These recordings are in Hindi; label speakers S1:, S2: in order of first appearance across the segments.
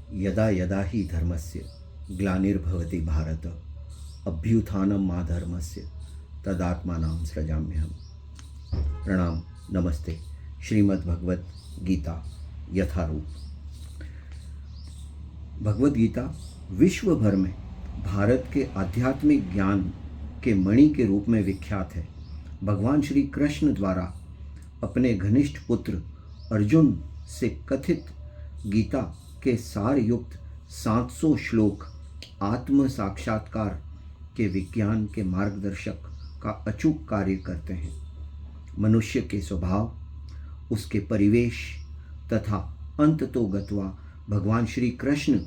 S1: यदा यदा हि धर्मस्य ग्लानिर्भवति भारत अभ्युत्थानं धर्मस्य तदात्मानं सृजाम्यहम्। प्रणाम, नमस्ते। श्रीमद् भगवत गीता यथारूप। भगवत गीता विश्व भर में भारत के आध्यात्मिक ज्ञान के मणि के रूप में विख्यात है। भगवान श्री कृष्ण द्वारा अपने घनिष्ठ पुत्र अर्जुन से कथित गीता के सार युक्त 700 श्लोक आत्म साक्षात्कार के विज्ञान के मार्गदर्शक का अचूक कार्य करते हैं। मनुष्य के स्वभाव, उसके परिवेश तथा अंततोगत्वा भगवान श्री कृष्ण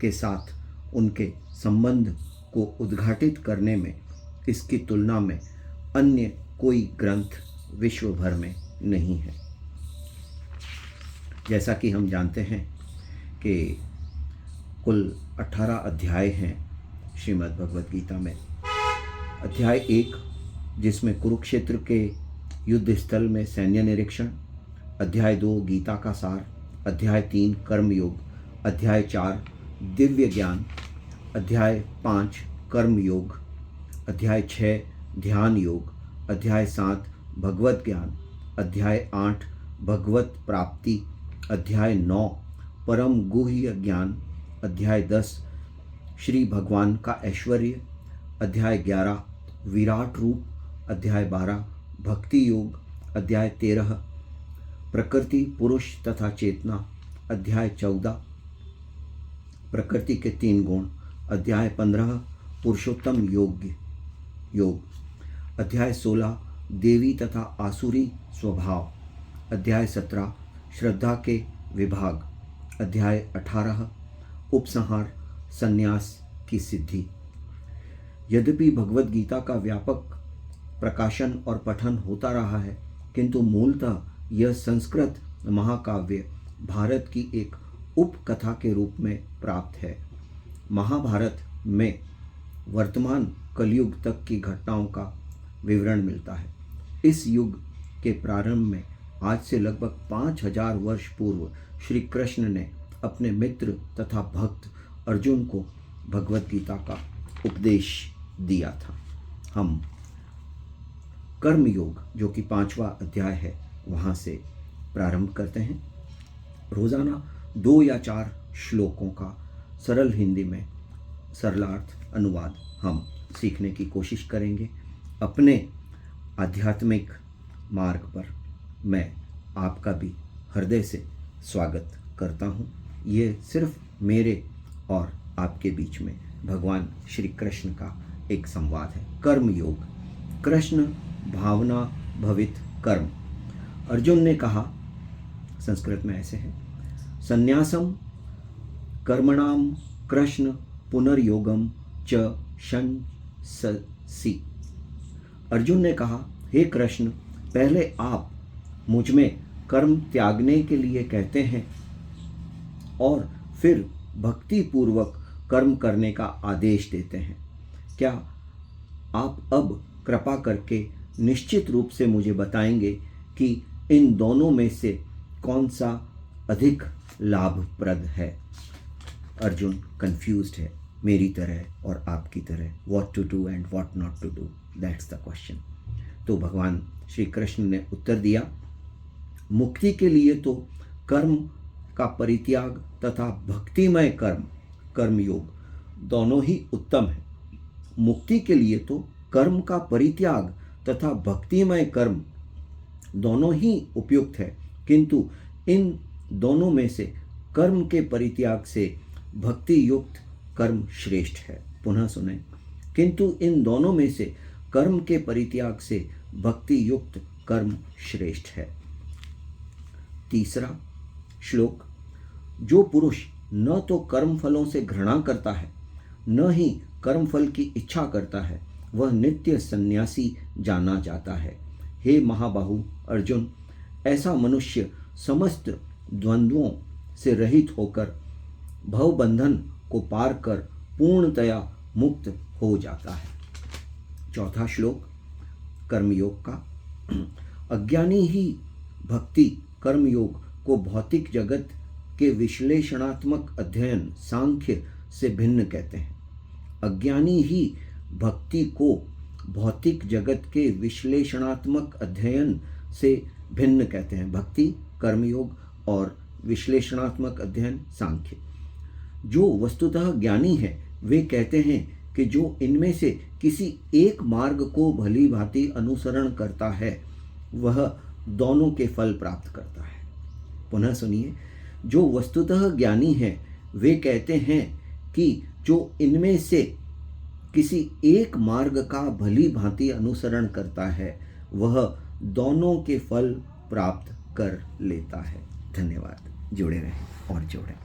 S1: के साथ उनके संबंध को उद्घाटित करने में इसकी तुलना में अन्य कोई ग्रंथ विश्व भर में नहीं है। जैसा कि हम जानते हैं कि कुल 18 अध्याय हैं श्रीमद् भगवत गीता में। अध्याय 1 जिसमें कुरुक्षेत्र के युद्ध स्थल में सैन्य निरीक्षण, अध्याय 2 गीता का सार, अध्याय 3 कर्म योग, अध्याय 4 दिव्य ज्ञान, अध्याय 5 कर्म योग, अध्याय 6 ध्यान योग, अध्याय 7 भगवत ज्ञान, अध्याय 8 भगवत प्राप्ति, अध्याय 9 परम गुह्य ज्ञान, अध्याय 10 श्री भगवान का ऐश्वर्य, अध्याय 11 विराट रूप, अध्याय 12 भक्ति योग, अध्याय 13 प्रकृति पुरुष तथा चेतना, अध्याय 14 प्रकृति के 3 गुण, अध्याय 15 पुरुषोत्तम योग, अध्याय 16 देवी तथा आसुरी स्वभाव, अध्याय 17 श्रद्धा के विभाग, अध्याय 18 उपसंहार संन्यास की सिद्धि। यद्यपि भगवत गीता का व्यापक प्रकाशन और पठन होता रहा है, किंतु मूलतः यह संस्कृत महाकाव्य भारत की एक उपकथा के रूप में प्राप्त है। महाभारत में वर्तमान कलयुग तक की घटनाओं का विवरण मिलता है। इस युग के प्रारंभ में आज से लगभग 5000 वर्ष पूर्व श्री कृष्ण ने अपने मित्र तथा भक्त अर्जुन को भगवत गीता का उपदेश दिया था। हम कर्म योग जो कि 5वां अध्याय है वहाँ से प्रारंभ करते हैं। रोज़ाना 2 या 4 श्लोकों का सरल हिंदी में सरलार्थ अनुवाद हम सीखने की कोशिश करेंगे। अपने आध्यात्मिक मार्ग पर मैं आपका भी हृदय से स्वागत करता हूँ। ये सिर्फ मेरे और आपके बीच में भगवान श्री कृष्ण का एक संवाद है। कर्म योग। कृष्ण भावना भवित कर्म। अर्जुन ने कहा, संस्कृत में ऐसे है, संन्यासम कर्मणाम कृष्ण पुनर्योगम च शंससि। अर्जुन ने कहा, हे कृष्ण, पहले आप मुझ में कर्म त्यागने के लिए कहते हैं और फिर भक्ति पूर्वक कर्म करने का आदेश देते हैं। क्या आप अब कृपा करके निश्चित रूप से मुझे बताएंगे कि इन दोनों में से कौन सा अधिक लाभप्रद है? अर्जुन कंफ्यूज्ड है, मेरी तरह और आपकी तरह। What to do and what not to do, that's the question. तो भगवान श्री कृष्ण ने उत्तर दिया, मुक्ति के लिए तो कर्म का परित्याग तथा भक्तिमय कर्म योग दोनों ही उत्तम है। मुक्ति के लिए तो कर्म का परित्याग तथा भक्तिमय कर्म दोनों ही उपयुक्त है, किंतु इन दोनों में से कर्म के परित्याग से भक्ति युक्त कर्म श्रेष्ठ है। पुनः सुने, किंतु इन दोनों में से कर्म के परित्याग से भक्ति युक्त कर्म श्रेष्ठ है। 3 श्लोक। जो पुरुष न तो कर्म फलों से घृणा करता है न ही कर्म फल की इच्छा करता है, वह नित्य सन्यासी जाना जाता है। हे महाबाहु अर्जुन, ऐसा मनुष्य समस्त द्वंद्वों से रहित होकर भवबंधन को पार कर पूर्णतया मुक्त हो जाता है। 4 श्लोक कर्मयोग का। अज्ञानी ही भक्ति कर्मयोग को भौतिक जगत के विश्लेषणात्मक अध्ययन सांख्य से भिन्न कहते हैं। अज्ञानी ही भक्ति को भौतिक जगत के विश्लेषणात्मक अध्ययन से भिन्न कहते हैं। भक्ति कर्मयोग और विश्लेषणात्मक अध्ययन सांख्य। जो वस्तुतः ज्ञानी है वे कहते हैं कि जो इनमें से किसी एक मार्ग को भली भांति अनुसरण करता है वह दोनों के फल प्राप्त करता है। पुनः सुनिए, जो वस्तुतः ज्ञानी है वे कहते हैं कि जो इनमें से किसी एक मार्ग का भली भांति अनुसरण करता है वह दोनों के फल प्राप्त कर लेता है। धन्यवाद। जुड़े रहें और जोड़ें।